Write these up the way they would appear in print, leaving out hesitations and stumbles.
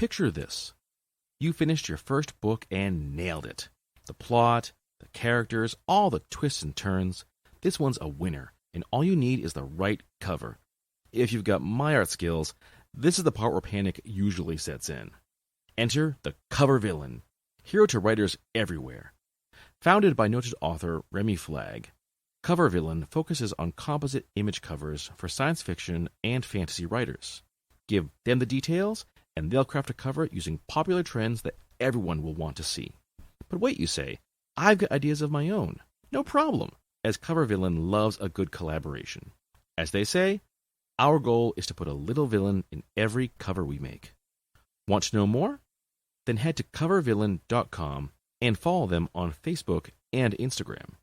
Picture this. You finished your first book and nailed it. The plot, the characters, all the twists and turns. This one's a winner, and all you need is the right cover. If you've got my art skills, this is the part where panic usually sets in. Enter the cover villain, hero to writers everywhere. Founded by noted author Remy Flagg, Cover Villain focuses on composite image covers for science fiction and fantasy writers. Give them the details, and they'll craft a cover using popular trends that everyone will want to see. But wait, you say, I've got ideas of my own. No problem, as Cover Villain loves a good collaboration. As they say, our goal is to put a little villain in every cover we make. Want to know more? Then head to covervillain.com and follow them on Facebook and Instagram.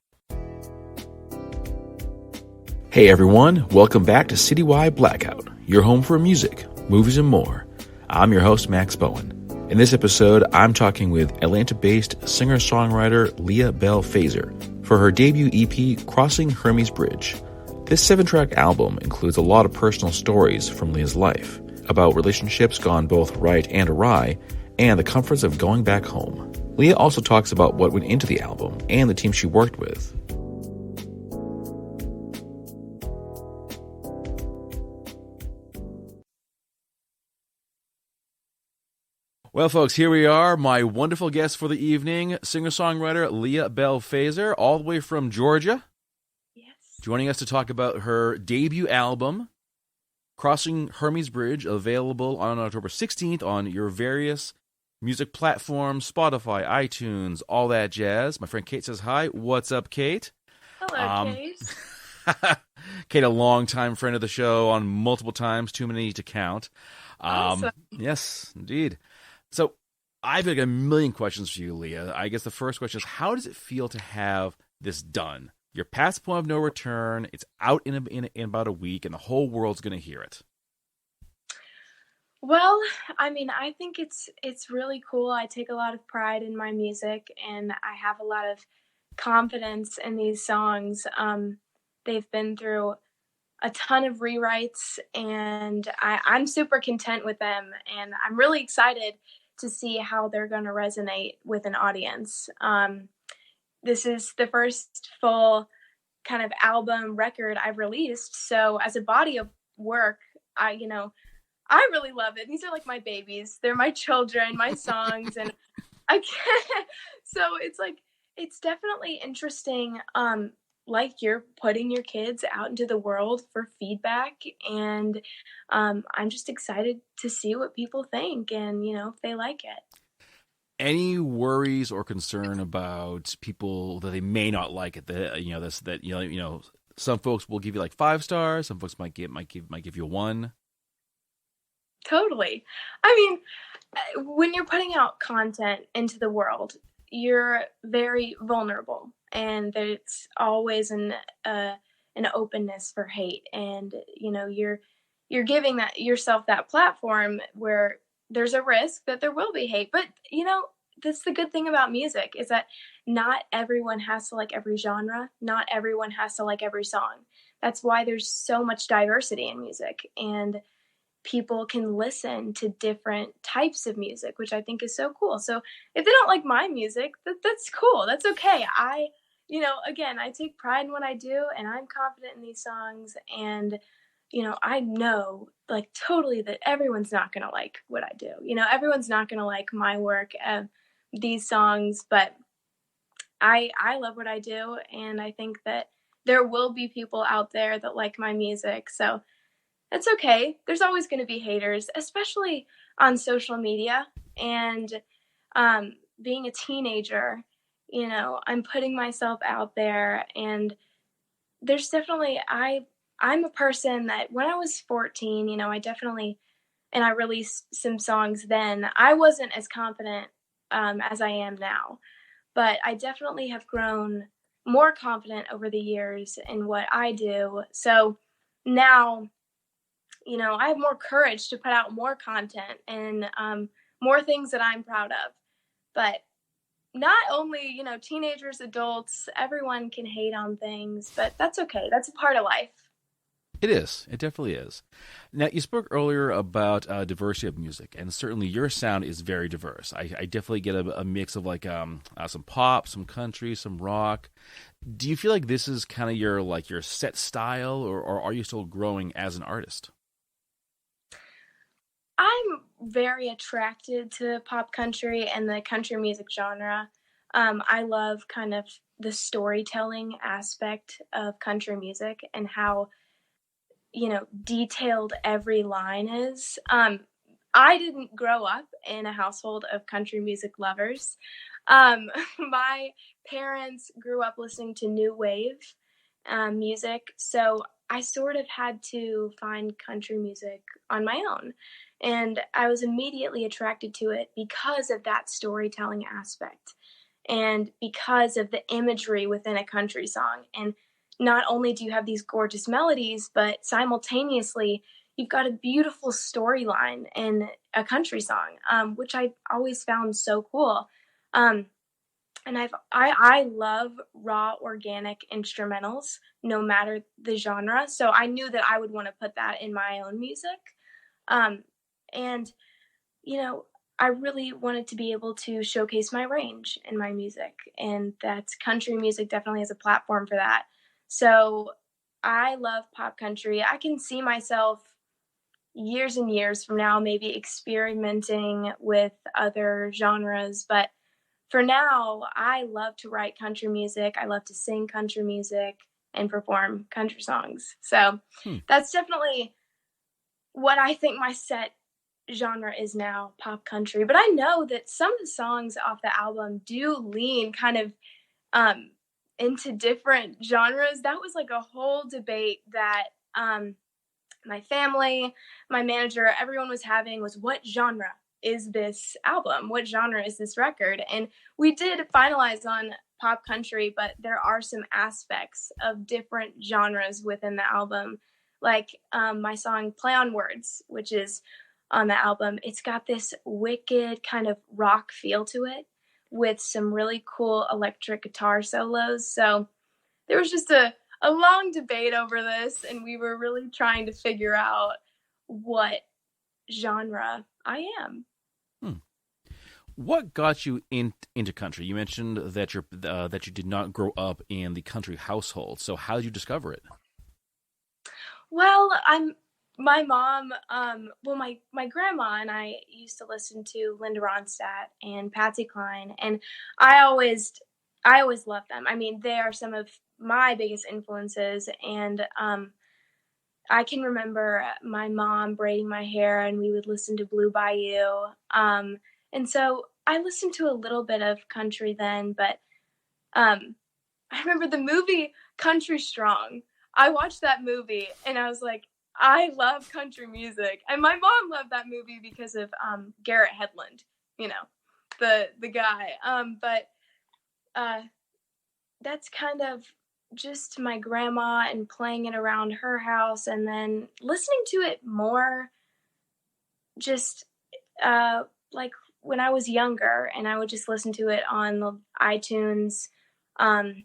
Hey everyone, welcome back to Citywide Blackout, your home for music, movies, and more. I'm your host, Max Bowen. In this episode, I'm talking with Atlanta-based singer-songwriter Leah Belle Faser for her debut EP, Crossing Hermes Bridge. This 7-track album includes a lot of personal stories from Leah's life, about relationships gone both right and awry, and the comforts of going back home. Leah also talks about what went into the album and the team she worked with. Well, folks, here we are, my wonderful guest for the evening, singer-songwriter Leah Belle Faser, all the way from Georgia. Yes. Joining us to talk about her debut album, Crossing Hermes Bridge, available on October 16th on your various music platforms, Spotify, iTunes, all that jazz. My friend Kate says hi. What's up, Kate? Hello, Kate. Kate, a longtime friend of the show on multiple times, too many to count. Awesome. Yes, indeed. So I've got a million questions for you, Leah. I guess the first question is, how does it feel to have this done? You're past the point of no return. It's out in about a week, and the whole world's going to hear it. Well, I mean, I think it's really cool. I take a lot of pride in my music, and I have a lot of confidence in these songs. They've been through a ton of rewrites, and I'm super content with them, and I'm really excited to see how they're going to resonate with an audience. This is the first full kind of album record I've released, so as a body of work, I really love it. These are like my babies. They're my children, my songs, and I can't. So it's definitely interesting. Like you're putting your kids out into the world for feedback, and I'm just excited to see what people think and, if they like it. Any worries or concern about people that they may not like it? Some folks will give you like 5 stars. Some folks might give you 1. Totally. I mean, when you're putting out content into the world, you're very vulnerable, and there's always an openness for hate, and you're giving that yourself that platform where there's a risk that there will be hate. But that's the good thing about music, is that not everyone has to like every genre. Not everyone has to like every song. That's why there's so much diversity in music, and people can listen to different types of music, which I think is so cool. So if they don't like my music, that's cool. That's okay. Again, I take pride in what I do, and I'm confident in these songs. And, I know like totally that everyone's not going to like what I do. Everyone's not going to like my work, these songs, but I love what I do. And I think that there will be people out there that like my music. So it's okay. There's always going to be haters, especially on social media. And being a teenager, I'm putting myself out there. And there's definitely, I'm a person that when I was 14, and I released some songs then, I wasn't as confident as I am now. But I definitely have grown more confident over the years in what I do. So now, I have more courage to put out more content and more things that I'm proud of. But not only, teenagers, adults, everyone can hate on things, but that's okay. That's a part of life. It is. It definitely is. Now, you spoke earlier about diversity of music, and certainly your sound is very diverse. I definitely get a mix of like some pop, some country, some rock. Do you feel like this is kind of your set style, or are you still growing as an artist? I'm very attracted to pop country and the country music genre. I love kind of the storytelling aspect of country music and how, detailed every line is. I didn't grow up in a household of country music lovers. My parents grew up listening to new wave music, so I sort of had to find country music on my own. And I was immediately attracted to it because of that storytelling aspect and because of the imagery within a country song. And not only do you have these gorgeous melodies, but simultaneously, you've got a beautiful storyline in a country song, which I always found so cool. Um, and I love raw organic instrumentals, no matter the genre. So I knew that I would want to put that in my own music. Um, and you know, I really wanted to be able to showcase my range in my music, and that's country music definitely has a platform for that. So I love pop country. I can see myself years and years from now maybe experimenting with other genres, but for now, I love to write country music. I love to sing country music and perform country songs. So Hmm. that's definitely what I think my set genre is now, pop country. But I know that some of the songs off the album do lean kind of um into different genres. That was like a whole debate that my family, my manager, everyone was having was what genre is this album? What genre is this record? And we did finalize on pop country, but there are some aspects of different genres within the album. Like my song Play on Words, which is on the album, it's got this wicked kind of rock feel to it with some really cool electric guitar solos. So there was just a long debate over this, and we were really trying to figure out what genre I am. Hmm. What got you into country? You mentioned that you did not grow up in the country household. So how did you discover it? Well, I'm my mom, my grandma and I used to listen to Linda Ronstadt and Patsy Cline, and I always, I always loved them. I mean, they are some of my biggest influences, and I can remember my mom braiding my hair, and we would listen to Blue Bayou. And so I listened to a little bit of country then, but um, I remember the movie Country Strong. I watched that movie and I was like, I love country music. And my mom loved that movie because of Garrett Hedlund, you know, the guy. But uh, that's kind of just my grandma and playing it around her house and then listening to it more just like when I was younger and I would just listen to it on the iTunes um,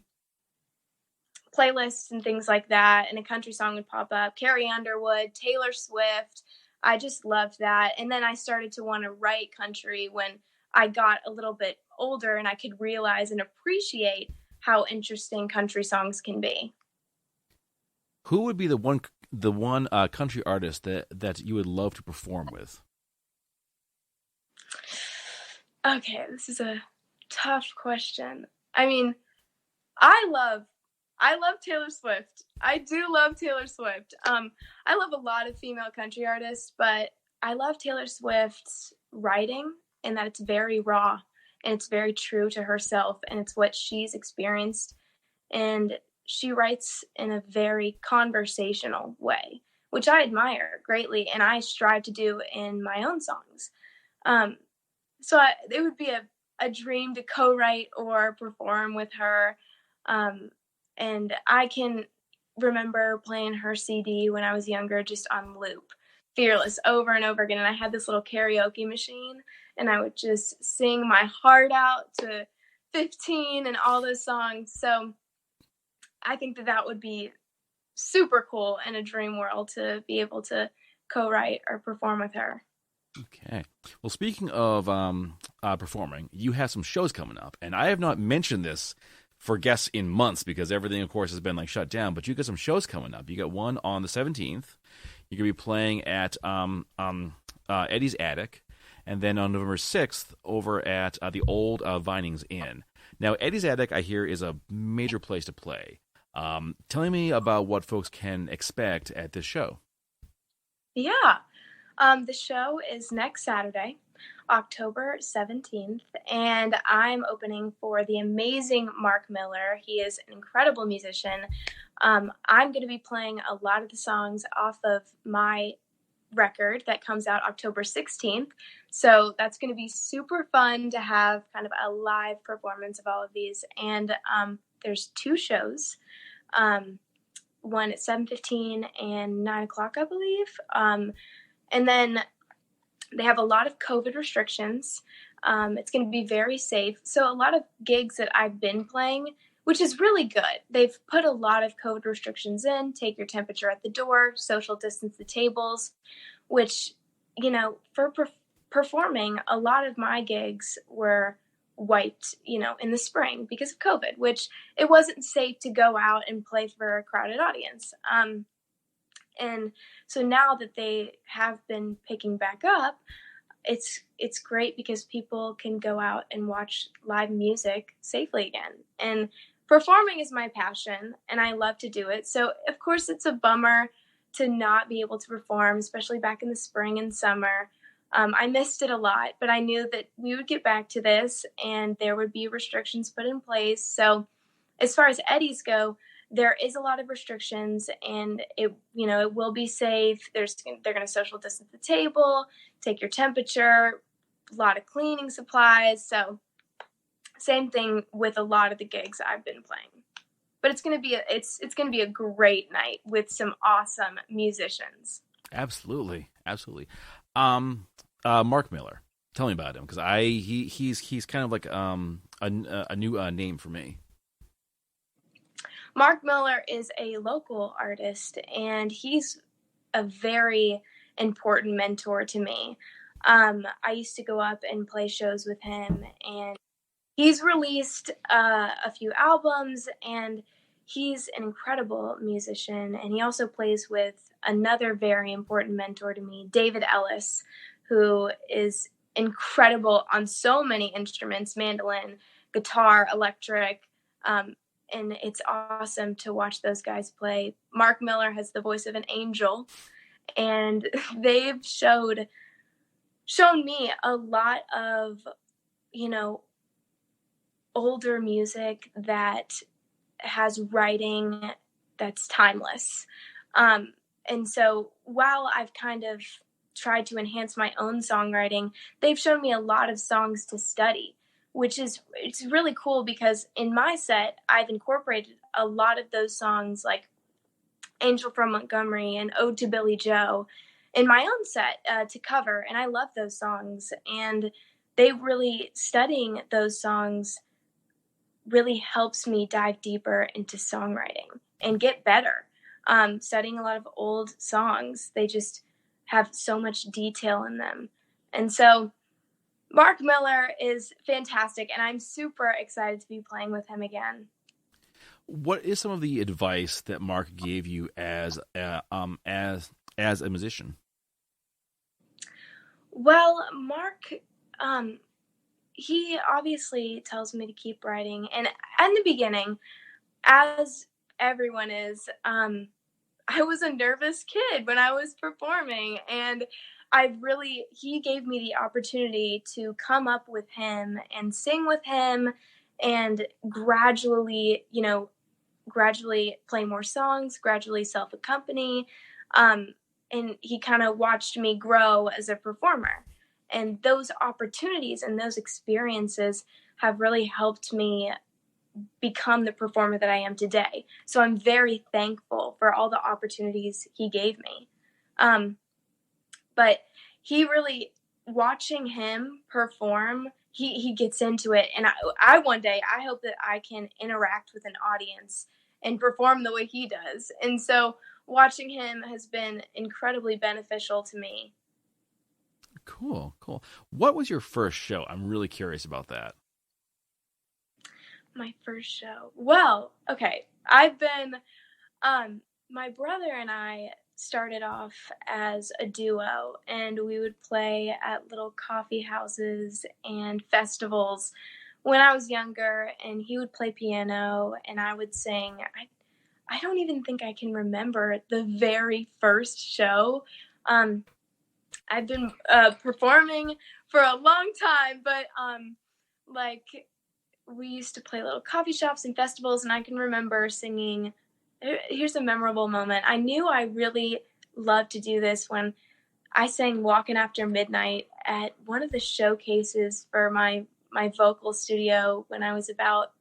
playlists and things like that, and a country song would pop up. Carrie Underwood, Taylor Swift. I just loved that. And then I started to want to write country when I got a little bit older and I could realize and appreciate how interesting country songs can be. Who would be the one country artist that you would love to perform with? Okay, this is a tough question. I mean, I love I love Taylor Swift. I do love Taylor Swift. I love a lot of female country artists, but I love Taylor Swift's writing and that it's very raw and it's very true to herself and it's what she's experienced. And she writes in a very conversational way, which I admire greatly and I strive to do in my own songs. Um, it would be a dream to co-write or perform with her. Um, and I can remember playing her CD when I was younger, just on loop, Fearless, over and over again. And I had this little karaoke machine, and I would just sing my heart out to 15 and all those songs. So I think that that would be super cool and a dream world to be able to co-write or perform with her. Okay. Well, speaking of performing, you have some shows coming up, and I have not mentioned this for guests in months because everything, of course, has been like shut down. But you got some shows coming up. You got one on the 17th. You're gonna be playing at Eddie's Attic, and then on November 6th over at the old Vinings Inn. Now, Eddie's Attic, I hear, is a major place to play. Tell me about what folks can expect at this show. Yeah. The show is next Saturday, October 17th, and I'm opening for the amazing Mark Miller. He is an incredible musician. I'm going to be playing a lot of the songs off of my record that comes out October 16th. So that's going to be super fun to have kind of a live performance of all of these. And there's two shows. One at 7:15 and 9 o'clock, I believe. And then they have a lot of COVID restrictions. It's going to be very safe. So a lot of gigs that I've been playing, which is really good. They've put a lot of COVID restrictions in, take your temperature at the door, social distance the tables, which, for performing, a lot of my gigs were wiped, in the spring because of COVID, which it wasn't safe to go out and play for a crowded audience. And so now that they have been picking back up, it's great because people can go out and watch live music safely again. And performing is my passion, and I love to do it. So, of course, it's a bummer to not be able to perform, especially back in the spring and summer. I missed it a lot, but I knew that we would get back to this, and there would be restrictions put in place. So, as far as Eddies go, there is a lot of restrictions, and it will be safe. They're going to social distance the table, take your temperature, a lot of cleaning supplies. So same thing with a lot of the gigs I've been playing. But it's going to be it's going to be a great night with some awesome musicians. Absolutely. Mark Miller. Tell me about him because he's kind of like a new name for me. Mark Miller is a local artist, and he's a very important mentor to me. I used to go up and play shows with him, and he's released a few albums, and he's an incredible musician. And he also plays with another very important mentor to me, David Ellis, who is incredible on so many instruments, mandolin, guitar, electric, and it's awesome to watch those guys play. Mark Miller has the voice of an angel, and they've shown me a lot of, older music that has writing that's timeless. And so while I've kind of tried to enhance my own songwriting, they've shown me a lot of songs to study, it's really cool because in my set, I've incorporated a lot of those songs like Angel from Montgomery and Ode to Billy Joe in my own set to cover. And I love those songs. And studying those songs really helps me dive deeper into songwriting and get better. Studying a lot of old songs, they just have so much detail in them. And so Mark Miller is fantastic, and I'm super excited to be playing with him again. What is some of the advice that Mark gave you as a musician? Well, Mark, he obviously tells me to keep writing, and in the beginning, as everyone is, I was a nervous kid when I was performing, and he gave me the opportunity to come up with him and sing with him and gradually play more songs, gradually self-accompany. And he kind of watched me grow as a performer. And those opportunities and those experiences have really helped me become the performer that I am today. So I'm very thankful for all the opportunities he gave me. But watching him perform, he gets into it. And I one day, I hope that I can interact with an audience and perform the way he does. And so watching him has been incredibly beneficial to me. Cool, cool. What was your first show? I'm really curious about that. My first show. Well, okay. I've been my brother and I started off as a duo, and we would play at little coffee houses and festivals when I was younger, and he would play piano and I would sing. I don't even think I can remember the very first show. Um, I've been performing for a long time, but like we used to play little coffee shops and festivals, and I can remember singing. Here's a memorable moment. I knew I really loved to do this when I sang "Walking After Midnight" at one of the showcases for my vocal studio when I was about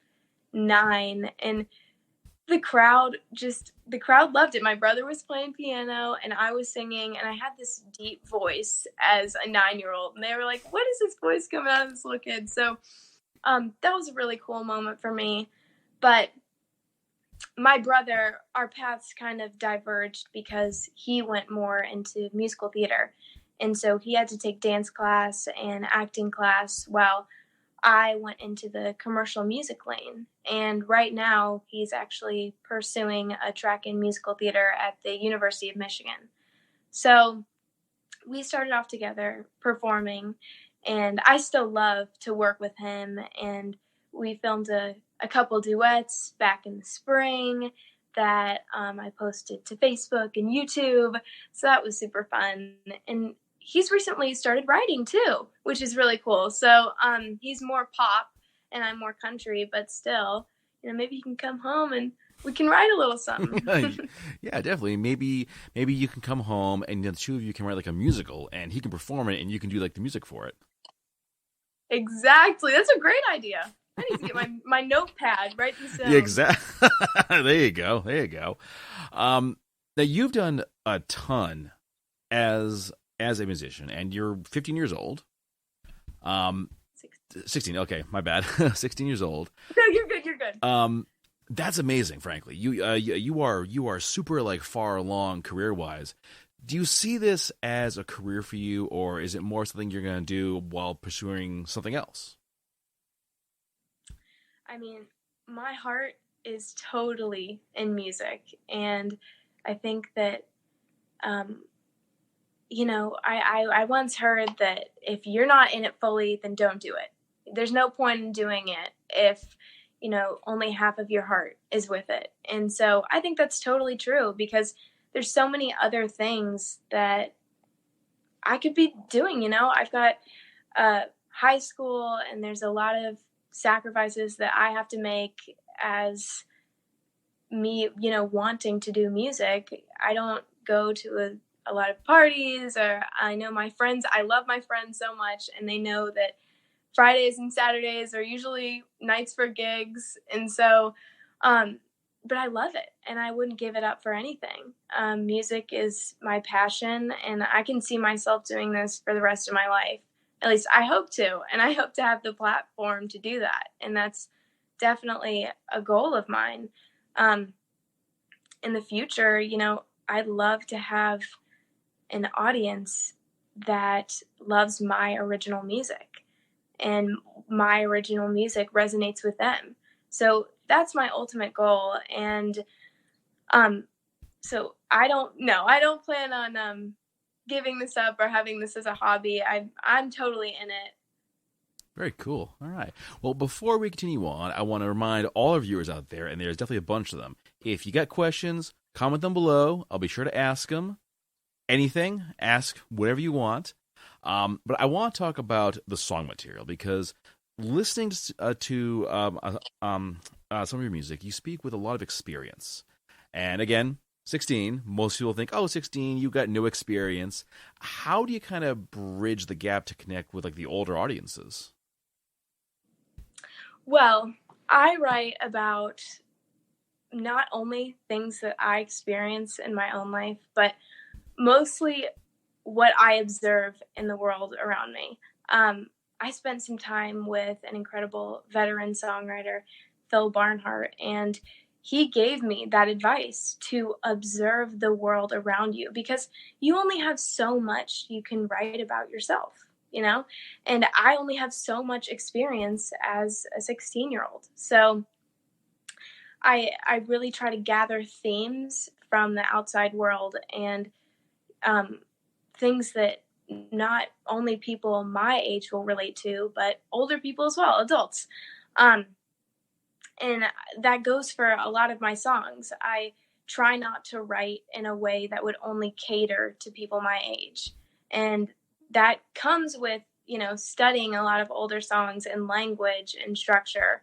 9, and the crowd loved it. My brother was playing piano and I was singing, and I had this deep voice as a 9-year-old, and they were like, "What is this voice coming out of this little kid?" So that was a really cool moment for me. But my brother, our paths kind of diverged because he went more into musical theater. And so he had to take dance class and acting class while I went into the commercial music lane. And right now, he's actually pursuing a track in musical theater at the University of Michigan. So we started off together performing, and I still love to work with him. And we filmed a couple duets back in the spring that I posted to Facebook and YouTube. So that was super fun. And he's recently started writing too, which is really cool. So he's more pop and I'm more country, but still, maybe he can come home and we can write a little something. Yeah, definitely. Maybe you can come home and the two of you can write like a musical, and he can perform it, and you can do like the music for it. Exactly. That's a great idea. I need to get my notepad, write this down. Yeah, exactly. There you go. There you go. Now you've done a ton as a musician, and you're 15 years old. 16. Okay, my bad. 16 years old. No, you're good. You're good. That's amazing. Frankly, you are super like far along career wise. Do you see this as a career for you, or is it more something you're going to do while pursuing something else? I mean, my heart is totally in music, and I think that, I once heard that if you're not in it fully, then don't do it. There's no point in doing it if, only half of your heart is with it. And so I think that's totally true because there's so many other things that I could be doing. I've got high school, and there's a lot of sacrifices that I have to make as me, wanting to do music. I don't go to a lot of parties, or I know my friends, I love my friends so much, and they know that Fridays and Saturdays are usually nights for gigs. And so, but I love it and I wouldn't give it up for anything. Music is my passion, and I can see myself doing this for the rest of my life. At least I hope to, and I hope to have the platform to do that. And that's definitely a goal of mine. In the future, I'd love to have an audience that loves my original music, and my original music resonates with them. So that's my ultimate goal. And so I don't plan on giving this up or having this as a hobby. I'm totally in it. Very cool. All right. Well, before we continue on, I want to remind all our viewers out there, and there's definitely a bunch of them, if you got questions, comment them below. I'll be sure to ask them. Anything, ask whatever you want. But I want to talk about the song material because listening to some of your music, you speak with a lot of experience. And again, 16, most people think, oh, 16, you got no experience. How do you kind of bridge the gap to connect with like the older audiences? Well, I write about not only things that I experience in my own life, but mostly what I observe in the world around me. I spent some time with an incredible veteran songwriter, Phil Barnhart, and he gave me that advice to observe the world around you, because you only have so much you can write about yourself, you know? And I only have so much experience as a 16-year-old. So I really try to gather themes from the outside world, and um, things that not only people my age will relate to, but older people as well, adults. Um, and that goes for a lot of my songs. I try not to write in a way that would only cater to people my age. And that comes with, studying a lot of older songs and language and structure.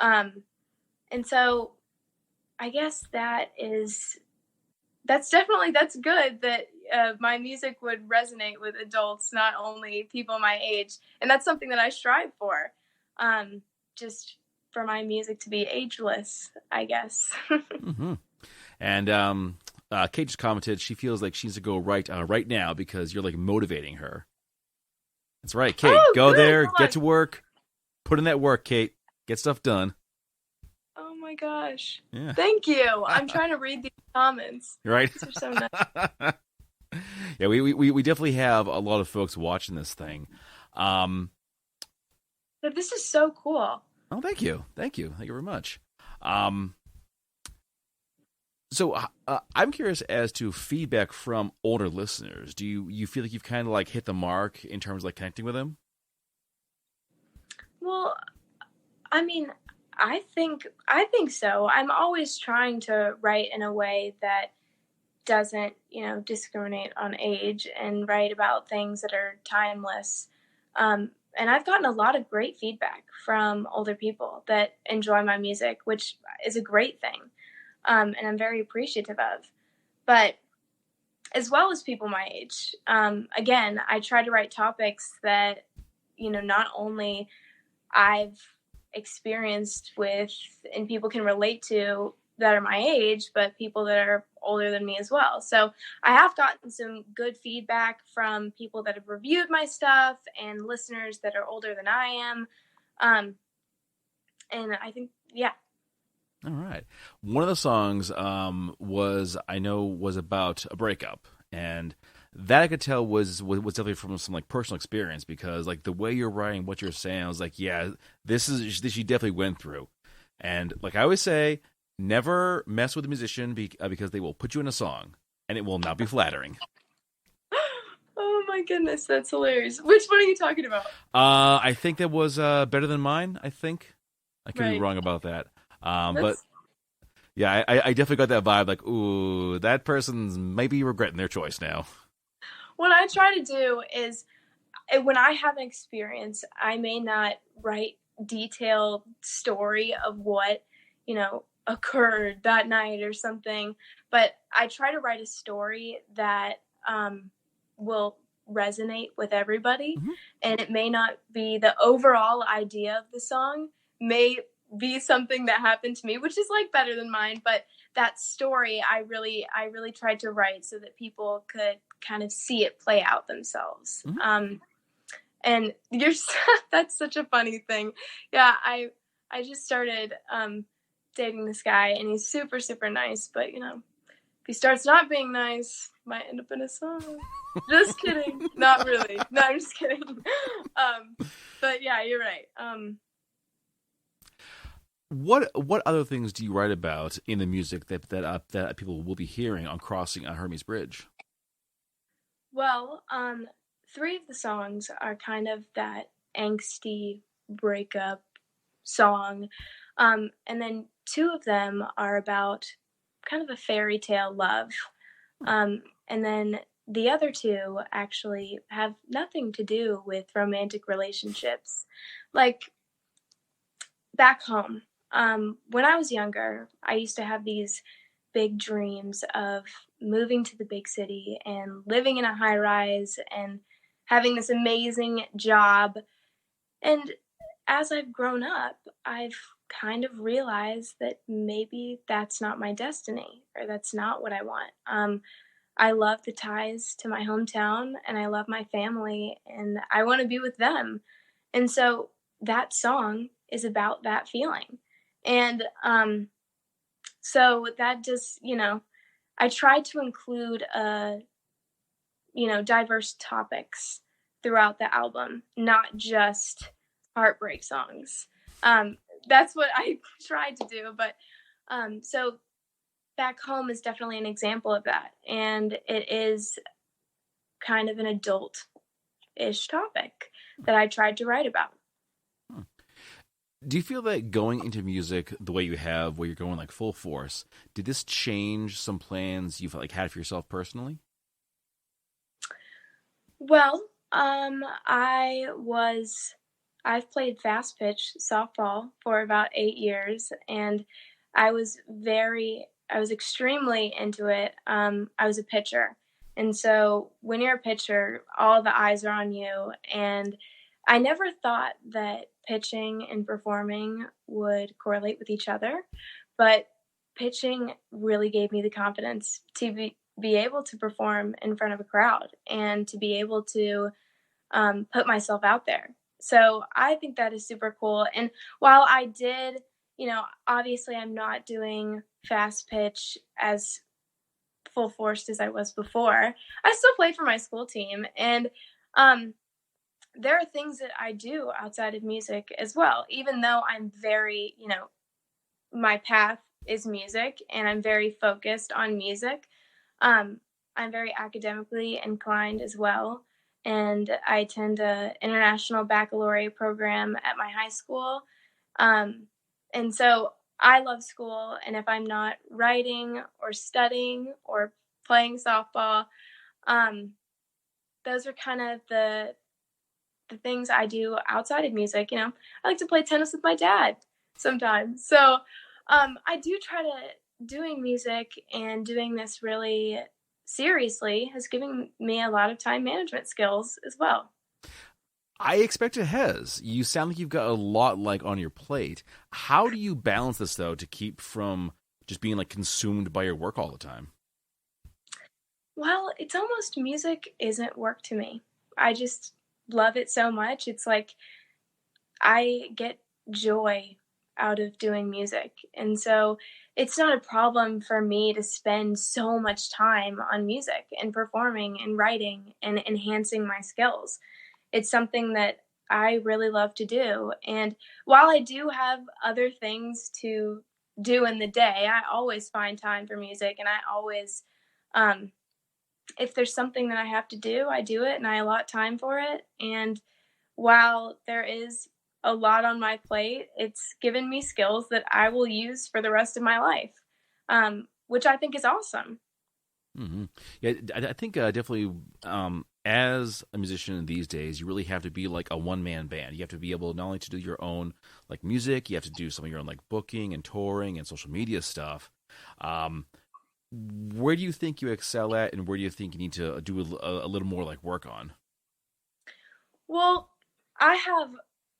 Um, and so I guess that's good that my music would resonate with adults, not only people my age. And that's something that I strive for. Just for my music to be ageless, I guess. Mm-hmm. And Kate just commented she feels like she needs to go right now because you're like motivating her. That's right, Kate. Oh, go good. there, Hold get on. to work, put in that work, Kate. Get stuff done. Oh my gosh. Yeah. Thank you. I'm trying to read these comments. Right? These are so nice. Yeah, we definitely have a lot of folks watching this thing. But this is so cool. Oh, thank you very much. So I'm curious as to feedback from older listeners. Do you feel like you've kind of like hit the mark in terms of like connecting with them? Well, I mean, I think so. I'm always trying to write in a way that doesn't, discriminate on age, and write about things that are timeless. And I've gotten a lot of great feedback from older people that enjoy my music, which is a great thing. And I'm very appreciative of. But as well as people my age, again, I try to write topics that, not only I've experienced with and people can relate to that are my age, but people that are older than me as well. So I have gotten some good feedback from people that have reviewed my stuff and listeners that are older than I am. And I think, yeah. All right. One of the songs was about a breakup, and that I could tell was definitely from some like personal experience, because like the way you're writing, what you're saying, I was like, yeah, this you definitely went through. And like I always say, never mess with a musician because they will put you in a song and it will not be flattering. Oh my goodness, that's hilarious. Which one are you talking about? I think that was Better Than Mine. I think I could be Right. wrong about that. But yeah, I definitely got that vibe. Like, ooh, that person's maybe regretting their choice now. What I try to do is, when I have an experience, I may not write detailed story of what, occurred that night or something, but I try to write a story that will resonate with everybody. Mm-hmm. And it may not be the overall idea of the song, may be something that happened to me, which is like Better Than Mine, but that story I really tried to write so that people could kind of see it play out themselves. Mm-hmm. And that's such a funny thing. Yeah, I just started dating this guy, and he's super super nice, but if he starts not being nice, might end up in a song. Just kidding. Not really. No, I'm just kidding. But yeah, you're right. What other things do you write about in the music that people will be hearing on Crossing on Hermes Bridge? Well, 3 of the songs are kind of that angsty breakup song. And then 2 of them are about kind of a fairy tale love. And then the other 2 actually have nothing to do with romantic relationships. Like back home, when I was younger, I used to have these big dreams of moving to the big city and living in a high rise and having this amazing job. And as I've grown up, I've kind of realized that maybe that's not my destiny, or that's not what I want. I love the ties to my hometown, and I love my family, and I want to be with them. And so that song is about that feeling. And So that just, I tried to include, diverse topics throughout the album, not just heartbreak songs. Um, that's what I tried to do. But so Back Home is definitely an example of that. And it is kind of an adult ish topic that I tried to write about. Do you feel that going into music the way you have, where you're going like full force, did this change some plans you've like had for yourself personally? Well, I've played fast pitch softball for about 8 years, and I was extremely into it. I was a pitcher. And so when you're a pitcher, all the eyes are on you. And I never thought that pitching and performing would correlate with each other, but pitching really gave me the confidence to be able to perform in front of a crowd and to be able to put myself out there. So I think that is super cool. And while I did, obviously I'm not doing fast pitch as full forced as I was before, I still play for my school team. And um, there are things that I do outside of music as well, even though I'm very, my path is music and I'm very focused on music. Um, I'm very academically inclined as well. And I attend an international baccalaureate program at my high school. Um, and so I love school. And if I'm not writing or studying or playing softball, um, those are kind of the things I do outside of music. I like to play tennis with my dad sometimes. So I do try to doing music and doing this really seriously has given me a lot of time management skills as well. I expect it has. You sound like you've got a lot like on your plate. How do you balance this though to keep from just being like consumed by your work all the time? Well, it's almost music isn't work to me. I just love it so much. It's like I get joy out of doing music. And so it's not a problem for me to spend so much time on music and performing and writing and enhancing my skills. It's something that I really love to do. And while I do have other things to do in the day, I always find time for music. And I always, um, if there's something that I have to do, I do it and I allot time for it. And while there is a lot on my plate, it's given me skills that I will use for the rest of my life, which I think is awesome. Hmm. Yeah, I think definitely as a musician these days, you really have to be like a one man band. You have to be able not only to do your own like music, you have to do some of your own like booking and touring and social media stuff. Um, where do you think you excel at, and where do you think you need to do a little more like work on? Well, I have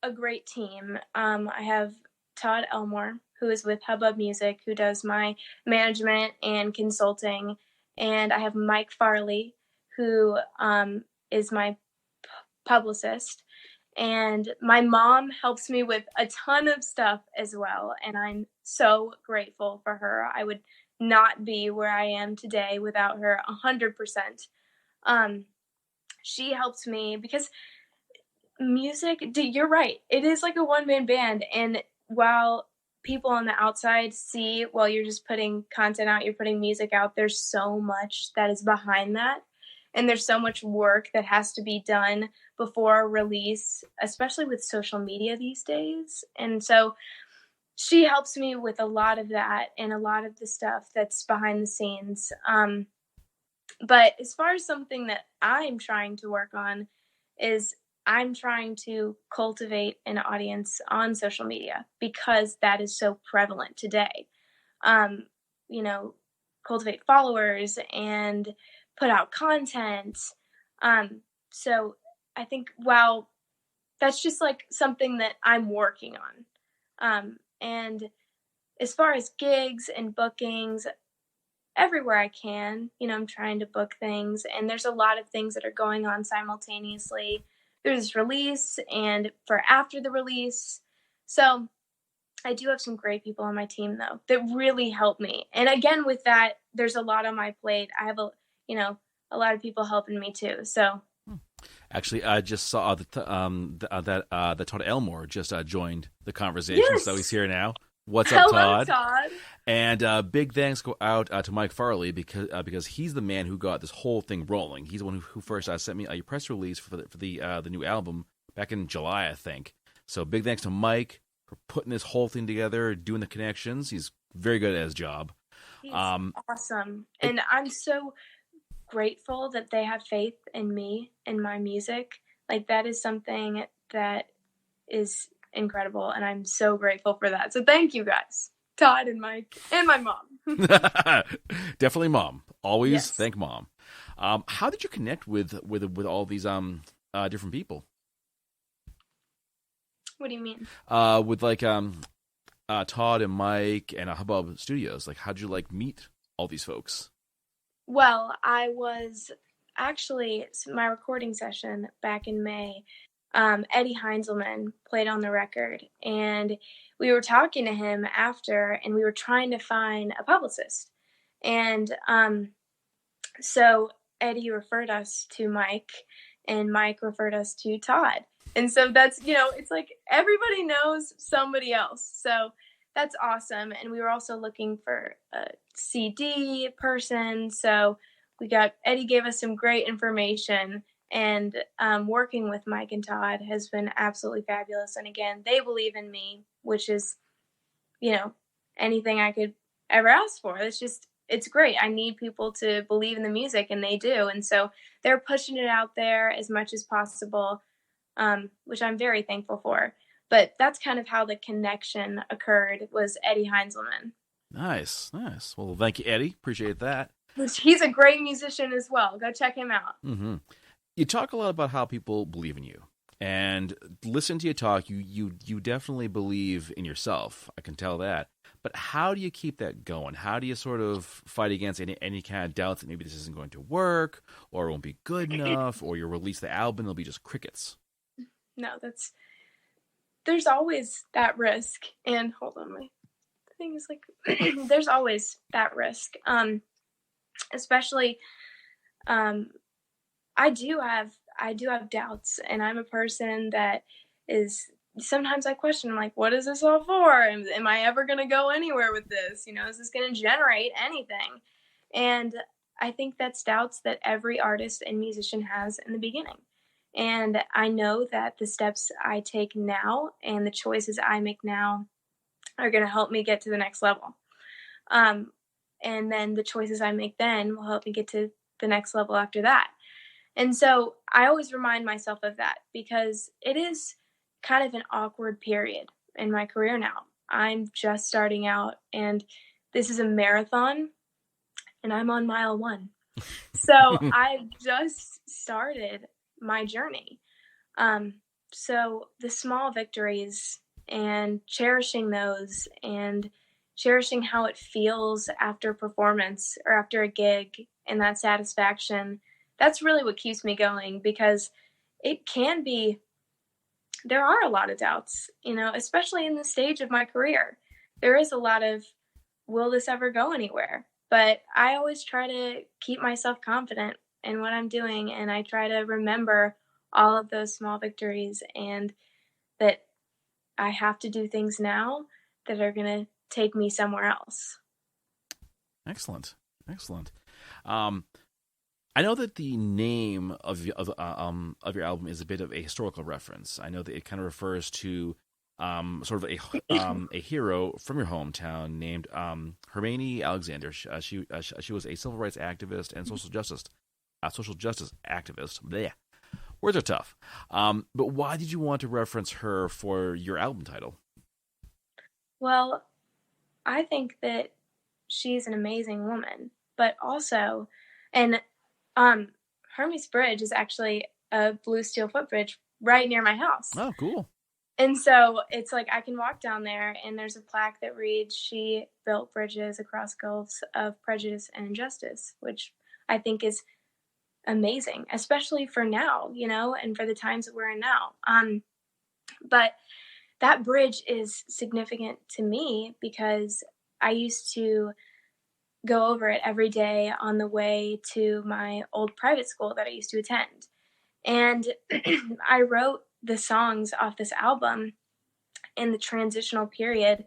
a great team. I have Todd Elmore, who is with Hubbub Music, who does my management and consulting. And I have Mike Farley, who is my publicist. And my mom helps me with a ton of stuff as well. And I'm so grateful for her. I would not be where I am today without her 100%. Um, she helps me because music, you're right. It is like a one man band. And while people on the outside see, well, you're just putting content out, you're putting music out, there's so much that is behind that. And there's so much work that has to be done before a release, especially with social media these days. And so she helps me with a lot of that and a lot of the stuff that's behind the scenes. But as far as something that I'm trying to work on is I'm trying to cultivate an audience on social media because that is so prevalent today. Um, you know, cultivate followers and put out content. Um, so I think, well, that's just like something that I'm working on. And as far as gigs and bookings, everywhere I can. I'm trying to book things, and there's a lot of things that are going on simultaneously. There's release and for after the release. So I do have some great people on my team though that really help me. And again, with that, there's a lot on my plate. I have you know, a lot of people helping me too. So Actually, I just saw that Todd Elmore just joined the conversation, so he's yes, here now. What's up, hello, Todd? Todd. And big thanks go out to Mike Farley because he's the man who got this whole thing rolling. He's the one who first sent me a press release for the new album back in July, I think. So big thanks to Mike for putting this whole thing together, doing the connections. He's very good at his job. He's Um, awesome, it, and I'm so grateful that they have faith in me and my music. Like that is something that is incredible, and I'm so grateful for that. So thank you guys, Todd and Mike and my mom. definitely, Mom. Always Yes. thank Mom. How did you connect with all these different people? What do you mean? With Todd and Mike and Hubbub Studios. Like, how'd you meet all these folks? Well, I was actually my recording session back in May. Eddie Heinzelman played on the record, and we were talking to him after, and we were trying to find a publicist. And so Eddie referred us to Mike, and Mike referred us to Todd. And so that's, it's like everybody knows somebody else. So that's awesome. And we were also looking for a CD person. So Eddie gave us some great information. And working with Mike and Todd has been absolutely fabulous. And again, they believe in me, which is, anything I could ever ask for. It's great. I need people to believe in the music, and they do. And so they're pushing it out there as much as possible, which I'm very thankful for. But that's kind of how the connection occurred, was Eddie Heinzelman. Nice. Well, thank you, Eddie. Appreciate that. He's a great musician as well. Go check him out. Mm-hmm. You talk a lot about how people believe in you, and listen to you talk. You definitely believe in yourself. I can tell that. But how do you keep that going? How do you sort of fight against any kind of doubts that maybe this isn't going to work, or it won't be good enough, or you'll release the album, it'll be just crickets? No, there's always that risk. And hold on, my thing is there's always that risk. Especially, I do have doubts, and I'm a person that is, sometimes I question, I'm like, what is this all for? Am I ever going to go anywhere with this? Is this going to generate anything? And I think that's doubts that every artist and musician has in the beginning. And I know that the steps I take now and the choices I make now are going to help me get to the next level. And then the choices I make then will help me get to the next level after that. And so I always remind myself of that, because it is kind of an awkward period in my career now. I'm just starting out, and this is a marathon, and I'm on mile 1. So I've just started my journey. So the small victories and cherishing those, and cherishing how it feels after performance or after a gig, and that satisfaction, that's really what keeps me going, because there are a lot of doubts, especially in this stage of my career. There is a lot of, will this ever go anywhere? But I always try to keep myself confident in what I'm doing, and I try to remember all of those small victories, and that I have to do things now that are going to take me somewhere else. Excellent. I know that the name of your album is a bit of a historical reference. I know that it kind of refers to sort of a hero from your hometown named Hermione Alexander. She was a civil rights activist and social justice activist. Blech. Words are tough. But why did you want to reference her for your album title? Well, I think that she's an amazing woman, but also, and Hermes Bridge is actually a blue steel footbridge right near my house. Oh, cool. And so it's like I can walk down there, and there's a plaque that reads, "She built bridges across gulfs of prejudice and injustice," which I think is amazing, especially for now, and for the times that we're in now. But that bridge is significant to me because I used to go over it every day on the way to my old private school that I used to attend. And I wrote the songs off this album in the transitional period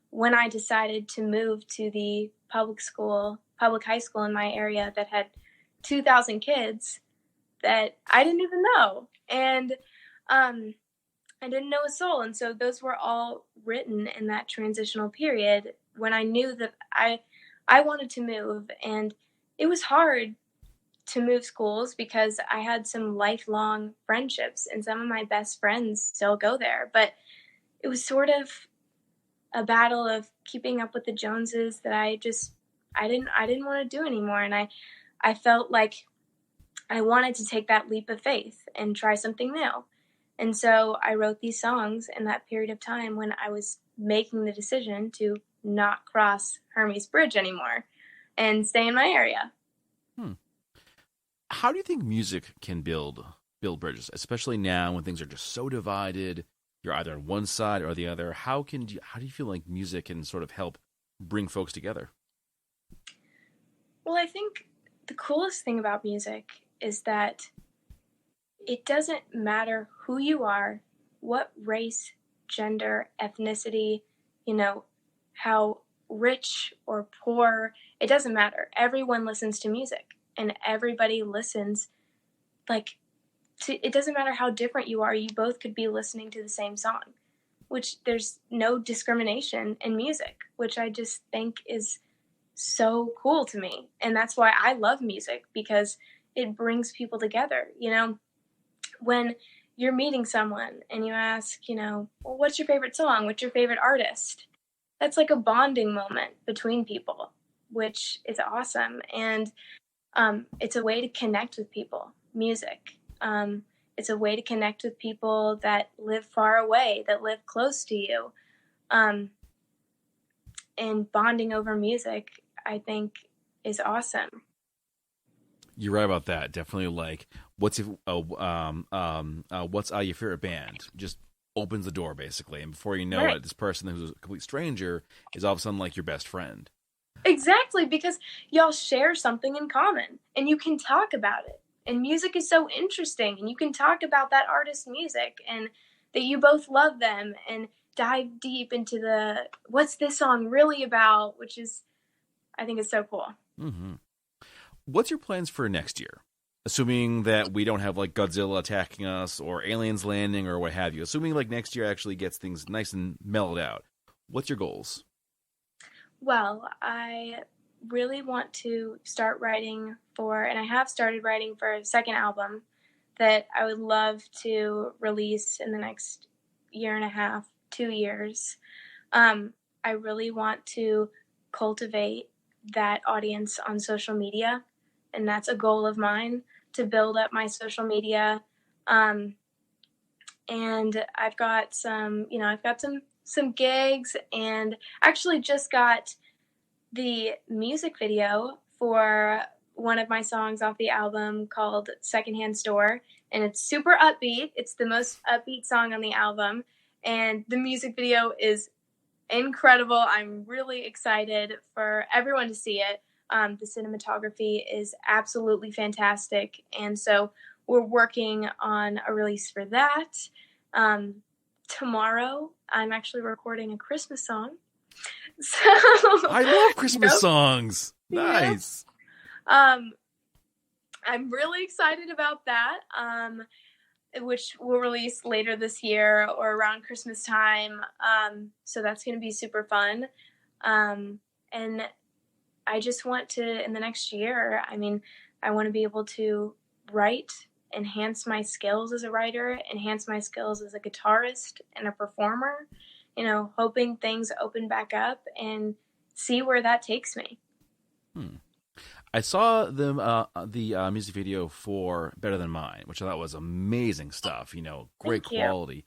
when I decided to move to the public high school in my area that had 2,000 kids that I didn't even know. And I didn't know a soul. And so those were all written in that transitional period when I knew that I wanted to move. And it was hard to move schools because I had some lifelong friendships and some of my best friends still go there. But it was sort of a battle of keeping up with the Joneses that I didn't want to do anymore. And I felt like I wanted to take that leap of faith and try something new. And so I wrote these songs in that period of time when I was making the decision to not cross Hermes Bridge anymore and stay in my area. Hmm. How do you think music can build bridges, especially now when things are just so divided? You're either on one side or the other. How do you feel like music can sort of help bring folks together? Well, I think the coolest thing about music is that it doesn't matter who you are, what race, gender, ethnicity, you know, how rich or poor, it doesn't matter. Everyone listens to music and everybody listens like it doesn't matter how different you are, you both could be listening to the same song, which there's no discrimination in music, which I just think is so cool to me. And that's why I love music, because it brings people together. When you're meeting someone and you ask, well, what's your favorite song? What's your favorite artist? That's like a bonding moment between people, which is awesome. And it's a way to connect with people, music. It's a way to connect with people that live far away, that live close to you. And bonding over music, I think, is awesome. You're right about that. Definitely, like, what's your favorite band? Just opens the door basically, and before you know Right. it, this person who's a complete stranger is all of a sudden like your best friend. Exactly, because y'all share something in common and you can talk about it. And music is so interesting, and you can talk about that artist's music and that you both love them and dive deep into the what's this song really about, which is, I think, is so cool. Mm-hmm. What's your plans for next year? Assuming that we don't have like Godzilla attacking us or aliens landing or what have you. Assuming like next year actually gets things nice and mellowed out. What's your goals? Well, I really want to start writing and I have started writing for a second album that I would love to release in the next year and a half, 2 years. I really want to cultivate that audience on social media, and that's a goal of mine, to build up my social media. And I've got some gigs, and actually just got the music video for one of my songs off the album called Secondhand Store, and it's super upbeat. It's the most upbeat song on the album, and the music video is incredible. I'm really excited for everyone to see it. The cinematography is absolutely fantastic, and so we're working on a release for that. Tomorrow, I'm actually recording a Christmas song. So I love Christmas Yep. songs. Nice. I'm really excited about that, which will release later this year or around Christmas time. So that's going to be super fun. And I just want to, in the next year, I want to be able to write, enhance my skills as a writer, enhance my skills as a guitarist and a performer, hoping things open back up and see where that takes me. I saw the music video for Better Than Mine, which I thought was amazing stuff. Great quality.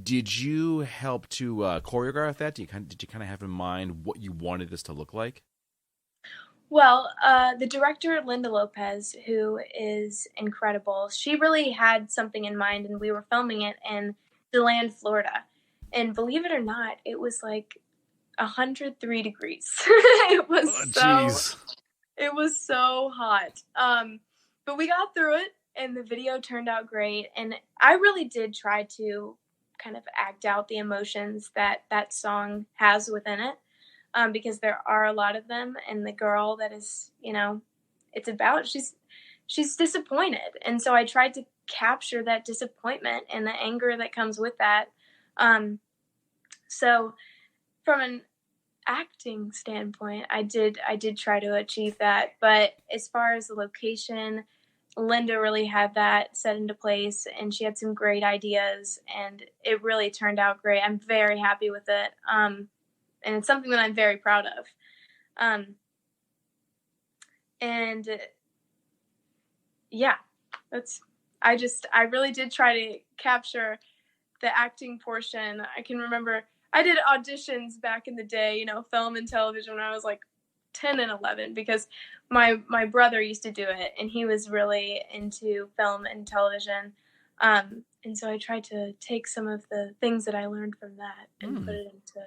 Did you help to choreograph that? Did you kind of have in mind what you wanted this to look like? Well, the director, Linda Lopez, who is incredible, she really had something in mind, and we were filming it in DeLand, Florida. And believe it or not, it was like 103 degrees. it was Oh, so jeez. it was so hot. But we got through it, and the video turned out great. And I really did try to kind of act out the emotions that that song has within it, because there are a lot of them. And the girl that is, it's about, she's disappointed, and so I tried to capture that disappointment and the anger that comes with that. So from an acting standpoint, I did try to achieve that. But as far as the location, Linda really had that set into place, and she had some great ideas, and it really turned out great. I'm very happy with it, and it's something that I'm very proud of. And yeah, that's I really did try to capture the acting portion. I can remember I did auditions back in the day, film and television, when I was like 10 and 11, because my brother used to do it, and he was really into film and television. And so I tried to take some of the things that I learned from that and put it into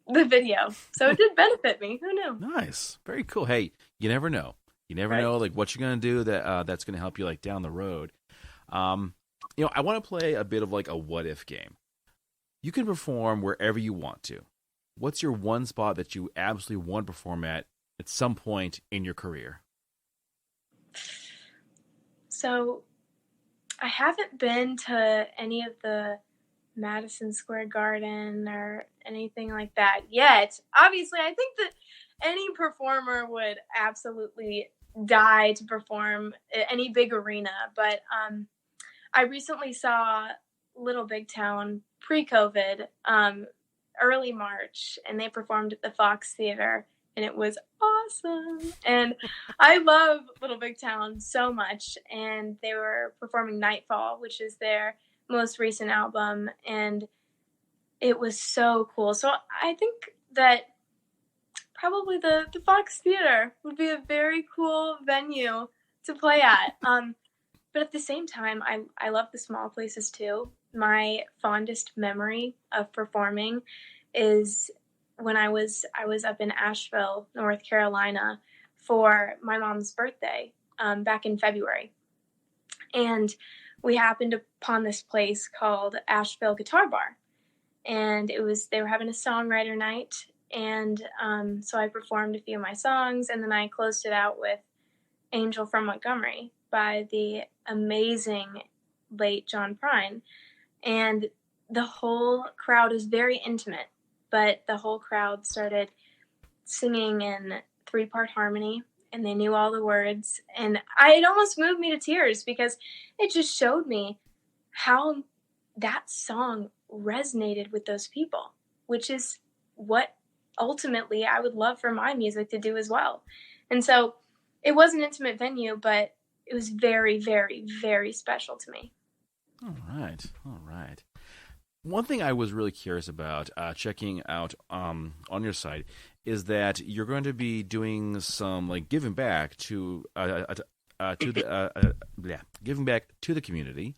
the video. So it did benefit me. Who knew? Nice. Very cool. Hey, you never know. You never Right. know like what you're going to do that's going to help you like down the road. I want to play a bit of like a what if game. You can perform wherever you want to. What's your one spot that you absolutely want to perform at some point in your career? So I haven't been to any of the Madison Square Garden or anything like that yet. Obviously, I think that any performer would absolutely die to perform any big arena. But I recently saw Little Big Town pre-COVID, early March, and they performed at the Fox Theater, and it was awesome. And I love Little Big Town so much, and they were performing Nightfall, which is their most recent album, and it was so cool. So I think that probably the Fox Theater would be a very cool venue to play at. But at the same time, I love the small places too. My fondest memory of performing is when I was up in Asheville, North Carolina, for my mom's birthday, back in February, and we happened upon this place called Asheville Guitar Bar, and they were having a songwriter night, and so I performed a few of my songs, and then I closed it out with Angel from Montgomery by the amazing late John Prine. And the whole crowd was very intimate, but the whole crowd started singing in 3-part harmony, and they knew all the words. And it almost moved me to tears, because it just showed me how that song resonated with those people, which is what ultimately I would love for my music to do as well. And so it was an intimate venue, but it was very, very, very special to me. All right. All right. One thing I was really curious about checking out on your site is that you're going to be doing some like giving back giving back to the community.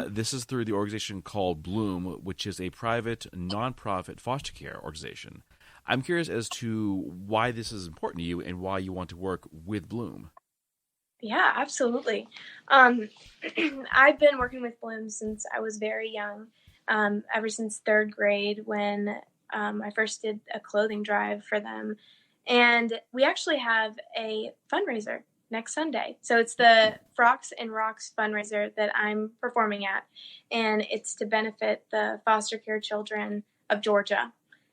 This is through the organization called Bloom, which is a private, nonprofit foster care organization. I'm curious as to why this is important to you and why you want to work with Bloom. Yeah, absolutely. I've been working with Bloom since I was very young, ever since third grade, when I first did a clothing drive for them. And we actually have a fundraiser next Sunday. So it's the Frocks and Rocks fundraiser that I'm performing at. And it's to benefit the foster care children of Georgia.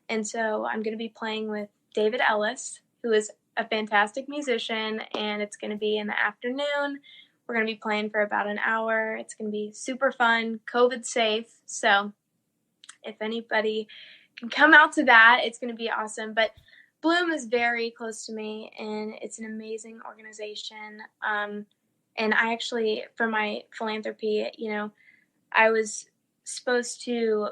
And so I'm going to be playing with David Ellis, who is a fantastic musician, and it's going to be in the afternoon. We're going to be playing for about an hour. It's going to be super fun, COVID safe. So if anybody can come out to that, it's going to be awesome. But Bloom is very close to me, and it's an amazing organization. And I actually, for my philanthropy, I was supposed to,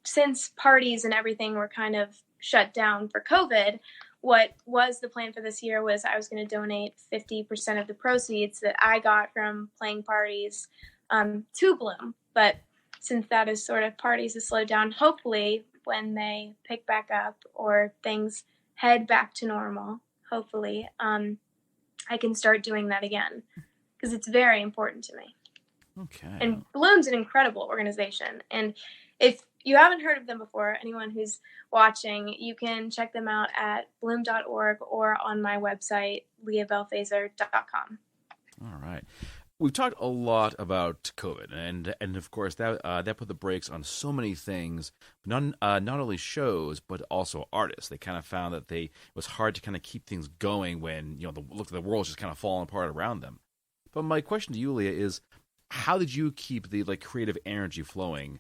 since parties and everything were kind of shut down for COVID, what was the plan for this year was I was going to donate 50% of the proceeds that I got from playing parties to Bloom. But since that is sort of parties have slowed down, hopefully when they pick back up or things head back to normal, hopefully, I can start doing that again because it's very important to me. Okay. And Bloom's an incredible organization. And if you haven't heard of them before, anyone who's watching, you can check them out at bloom.org or on my website, leahbellefaser.com. All right. We've talked a lot about COVID, and of course that put the brakes on so many things. Not only shows, but also artists. They kind of found that it was hard to kind of keep things going when the world's just kind of falling apart around them. But my question to you, Leah, is how did you keep the creative energy flowing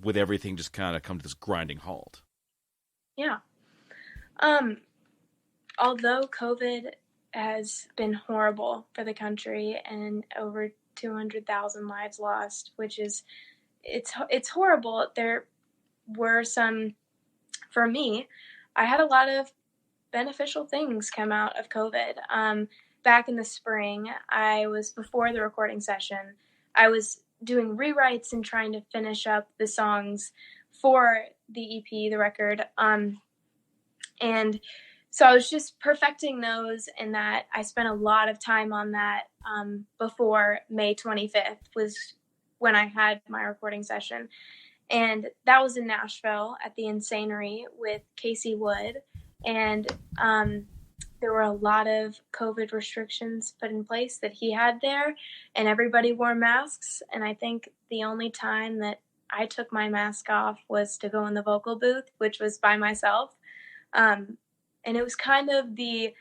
with everything just kind of come to this grinding halt? Yeah. Although COVID has been horrible for the country and over 200,000 lives lost, which is it's horrible. There were some, for me, I had a lot of beneficial things come out of COVID. Back in the spring, before the recording session, I was doing rewrites and trying to finish up the songs for the EP, the record. And so I was just perfecting those, and that I spent a lot of time on that before May 25th was when I had my recording session. And that was in Nashville at the Insanery with Casey Wood. And there were a lot of COVID restrictions put in place that he had there, and everybody wore masks. And I think the only time that I took my mask off was to go in the vocal booth, which was by myself. And it was kind of the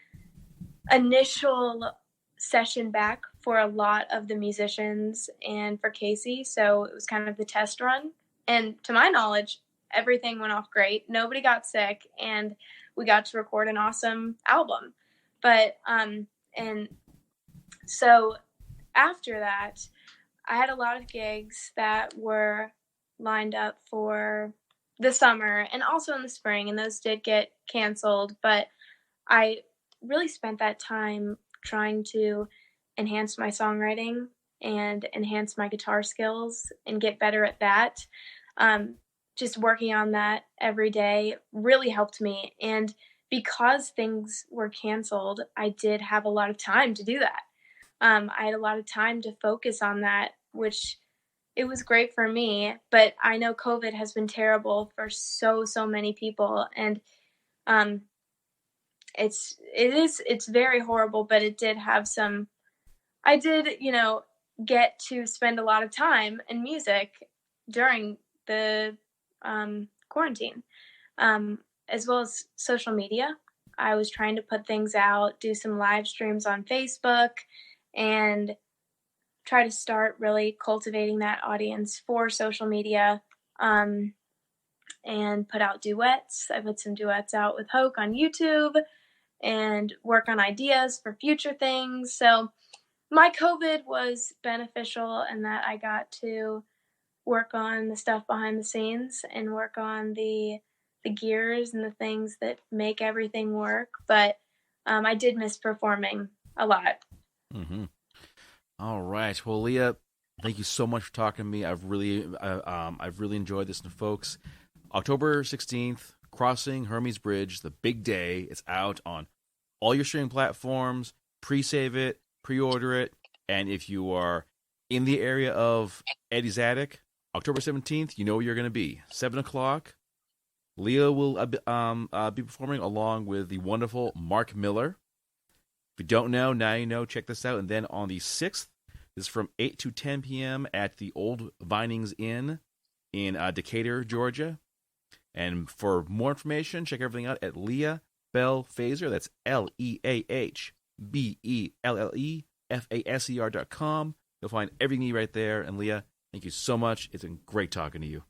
initial session back for a lot of the musicians and for Casey. So it was kind of the test run. And to my knowledge, everything went off great. Nobody got sick, and we got to record an awesome album. But, and so after that, I had a lot of gigs that were lined up for the summer and also in the spring, and those did get canceled. But I really spent that time trying to enhance my songwriting and enhance my guitar skills and get better at that. Just working on that every day really helped me. And because things were canceled, I did have a lot of time to do that. I had a lot of time to focus on that, which it was great for me. But I know COVID has been terrible for so many people. And it's very horrible, but it did have some, I did, get to spend a lot of time in music during the quarantine, as well as social media. I was trying to put things out, do some live streams on Facebook, and try to start really cultivating that audience for social media, and put out duets. I put some duets out with Hoke on YouTube and work on ideas for future things. So my COVID was beneficial in that I got to work on the stuff behind the scenes and work on the gears and the things that make everything work. But I did miss performing a lot. Mm-hmm. All right. Well, Leah, thank you so much for talking to me. I've really enjoyed this. And folks, October 16th, Crossing Hermes Bridge, the big day. It's out on all your streaming platforms. Pre-save it, pre-order it, and if you are in the area of Eddie's Attic, October 17th, you know where you're going to be. 7 o'clock, Leah will be performing along with the wonderful Mark Miller. If you don't know, now you know. Check this out. And then on the 6th, this is from 8 to 10 p.m. at the Old Vinings Inn in Decatur, Georgia. And for more information, check everything out at Leah Belle Faser. That's LeahBelleFaser.com. You'll find everything you need right there. And Leah, thank you so much. It's been great talking to you.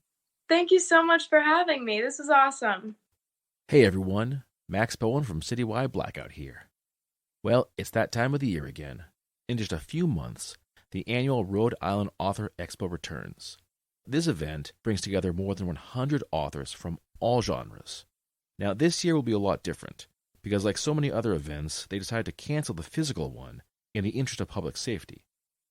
Thank you so much for having me. This was awesome. Hey everyone, Max Bowen from Citywide Blackout here. Well, it's that time of the year again. In just a few months, the annual Rhode Island Author Expo returns. This event brings together more than 100 authors from all genres. Now, this year will be a lot different, because like so many other events, they decided to cancel the physical one in the interest of public safety.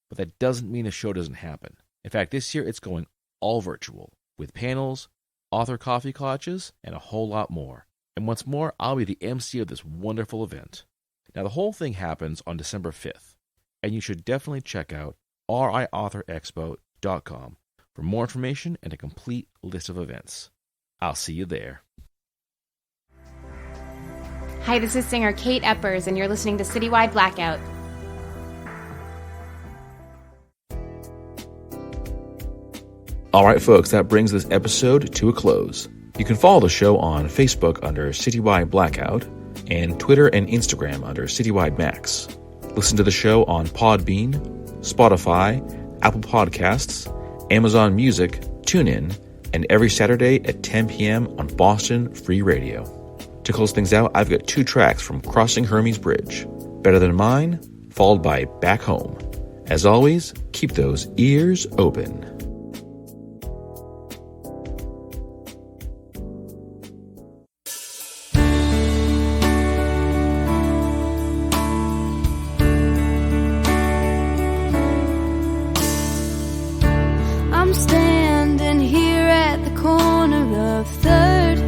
But that doesn't mean the show doesn't happen. In fact, this year it's going all virtual, with panels, author coffee couches, and a whole lot more. And what's more, I'll be the MC of this wonderful event. Now, the whole thing happens on December 5th, and you should definitely check out riauthorexpo.com for more information and a complete list of events. I'll see you there. Hi, this is singer Kate Eppers, and you're listening to Citywide Blackout. All right, folks, that brings this episode to a close. You can follow the show on Facebook under Citywide Blackout and Twitter and Instagram under Citywide Max. Listen to the show on Podbean, Spotify, Apple Podcasts, Amazon Music, TuneIn, and every Saturday at 10 p.m. on Boston Free Radio. To close things out, I've got 2 tracks from Crossing Hermes Bridge, Better Than Mine, followed by Back Home. As always, keep those ears open. I'm standing here at the corner of 3rd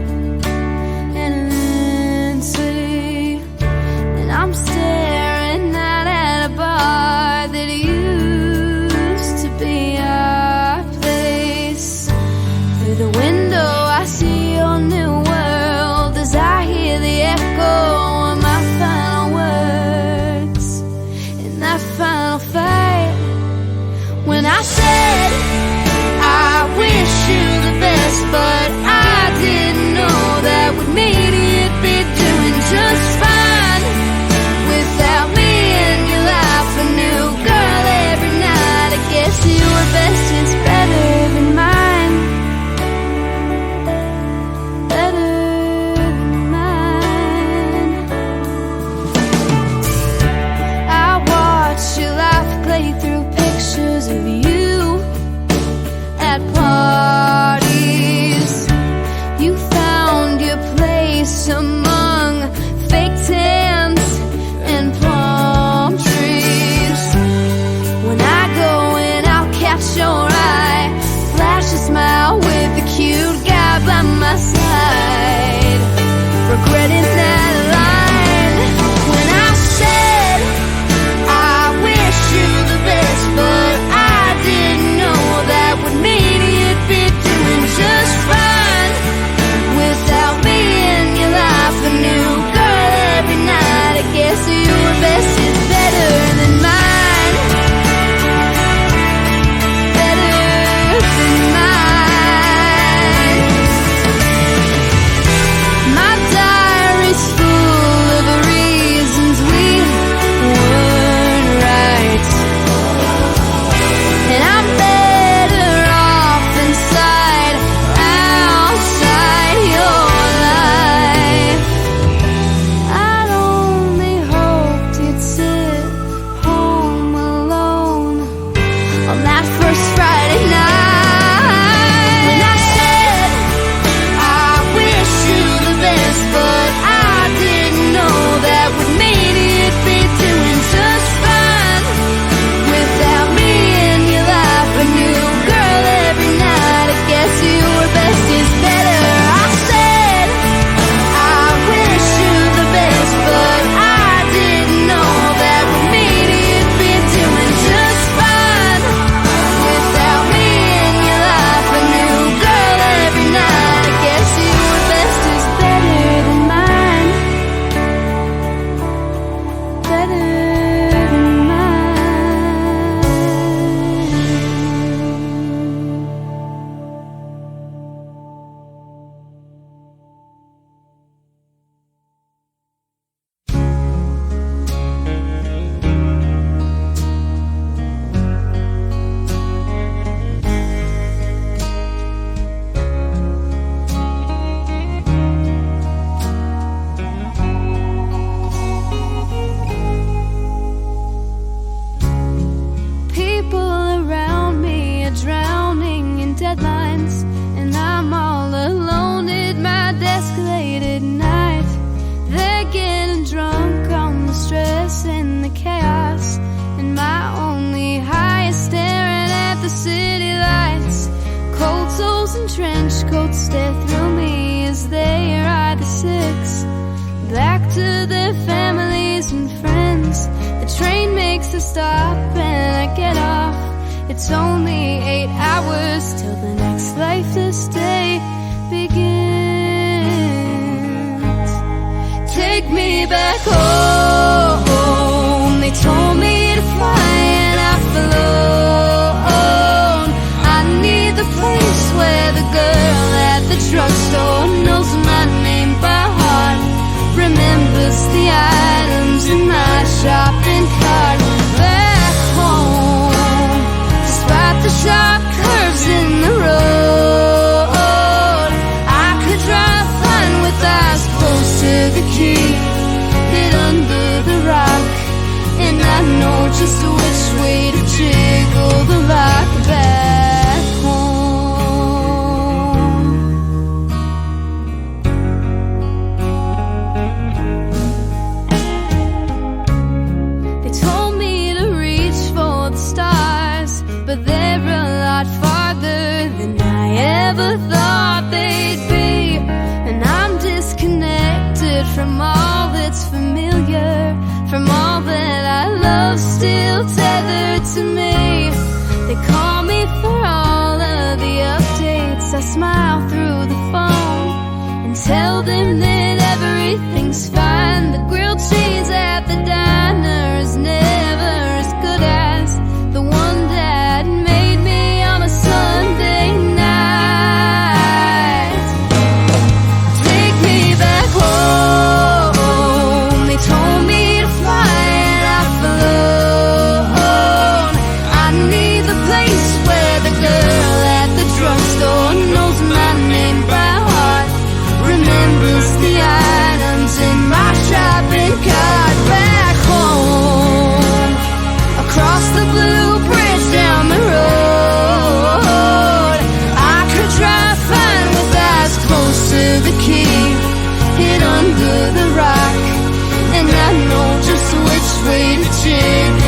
and Lindsay, and I'm staring out at a bar that used to be ours. to stop and I get off. It's only 8 hours till the next lifeless day begins. Take me back home. They told me to fly and I flown. I need the place where the girl at the drugstore knows my name by heart, remembers the items in my shopping cart. Back home, despite the sharp curves in the road, I could drive fine with eyes close to the key, hid under the rock, and I know just which way to jiggle the lock. Back home. They told me to reach for the stars, but they're a lot farther than I ever thought they'd be. And I'm disconnected from all that's familiar, from all that I love still tethered to me. They call me for all of the updates. I smile through the phone and tell them that everything's fine. The grilled cheese at the diner is never as good as the one Dad made me on a Sunday night. Take me back home. They told me to fly and I flown. I need the place where the girl at the drugstore knows my name by heart, remembers the items in my shopping cart. Back home, across the blue bridge down the road, I could drive fine with eyes close to the key, hid under the rock, and I know just which way to jiggle